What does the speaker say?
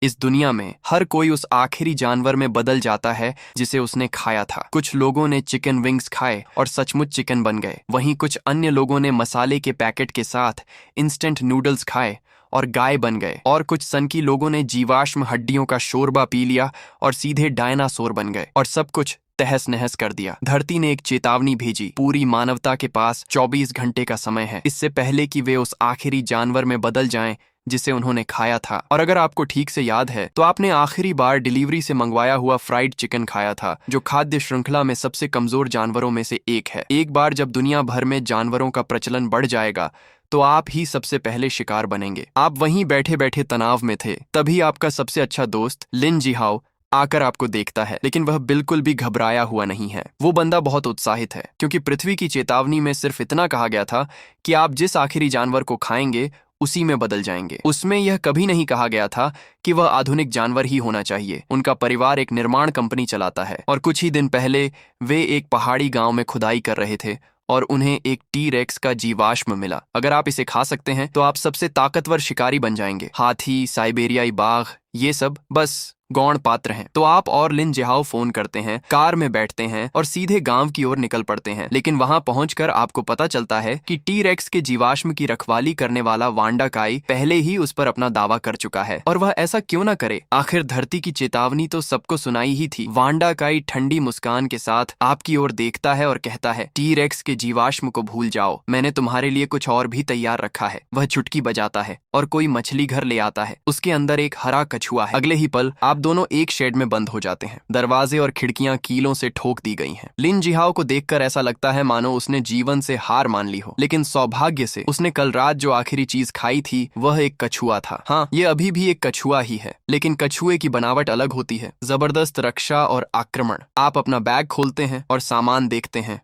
इस दुनिया में हर कोई उस आखिरी जानवर में बदल जाता है जिसे उसने खाया था। कुछ लोगों ने चिकन विंग्स खाए और सचमुच चिकन बन गए। वहीं कुछ अन्य लोगों ने मसाले के पैकेट के साथ इंस्टेंट नूडल्स खाए और गाय बन गए। और कुछ सनकी लोगों ने जीवाश्म हड्डियों का शोरबा पी लिया और सीधे डायनासोर बन गए और सब कुछ तहस नहस कर दिया। धरती ने एक चेतावनी भेजी, पूरी मानवता के पास 24 घंटे का समय है, इससे पहले कि वे उस आखिरी जानवर में बदल जाएं जिसे उन्होंने खाया था। और अगर आपको ठीक से याद है तो आपने आखिरी बार डिलीवरी से मंगवाया हुआ फ्राइड चिकन खाया था, जो खाद्य श्रृंखला में सबसे कमजोर जानवरों में से एक है। एक बार जब दुनिया भर में जानवरों का प्रचलन बढ़ जाएगा तो आप ही सबसे पहले शिकार बनेंगे। आप वहीं बैठे बैठे तनाव में थे, तभी आपका सबसे अच्छा दोस्त लिन जिहाओ आकर आपको देखता है, लेकिन वह बिल्कुल भी घबराया हुआ नहीं है। वो बंदा बहुत उत्साहित है, क्योंकि पृथ्वी की चेतावनी में सिर्फ इतना कहा गया था कि आप जिस आखिरी जानवर को खाएंगे उसी में बदल जाएंगे। उसमें यह कभी नहीं कहा गया था कि वह आधुनिक जानवर ही होना चाहिए। उनका परिवार एक निर्माण कंपनी चलाता है और कुछ ही दिन पहले वे एक पहाड़ी गांव में खुदाई कर रहे थे और उन्हें एक टी-रेक्स का जीवाश्म मिला। अगर आप इसे खा सकते हैं तो आप सबसे ताकतवर शिकारी बन जाएंगे। हाथी, साइबेरियाई बाघ, ये सब बस गौण पात्र हैं। तो आप और लिन जिहाओ फोन करते हैं, कार में बैठते हैं और सीधे गांव की ओर निकल पड़ते हैं। लेकिन वहां पहुंचकर आपको पता चलता है कि टी-रेक्स के जीवाश्म की रखवाली करने वाला वांडा काई पहले ही उस पर अपना दावा कर चुका है। और वह ऐसा क्यों ना करे? आखिर धरती की चेतावनी तो सबको सुनाई ही थी। वांडा काई ठंडी मुस्कान के साथ आपकी ओर देखता है और कहता है, टी-रेक्स के जीवाश्म को भूल जाओ, मैंने तुम्हारे लिए कुछ और भी तैयार रखा है। वह चुटकी बजाता है और कोई मछली घर ले आता है। उसके अंदर एक हरा कछुआ है। अगले ही पल आप दोनों एक शेड में बंद हो जाते हैं। दरवाजे और खिड़कियां कीलों से ठोक दी गई हैं। लिन जिहाओ को देखकर ऐसा लगता है मानो उसने जीवन से हार मान ली हो, लेकिन सौभाग्य से उसने कल रात जो आखिरी चीज खाई थी वह एक कछुआ था। हाँ, ये अभी भी एक कछुआ ही है, लेकिन कछुए की बनावट अलग होती है। जबरदस्त रक्षा और आक्रमण। आप अपना बैग खोलते हैं और सामान देखते हैं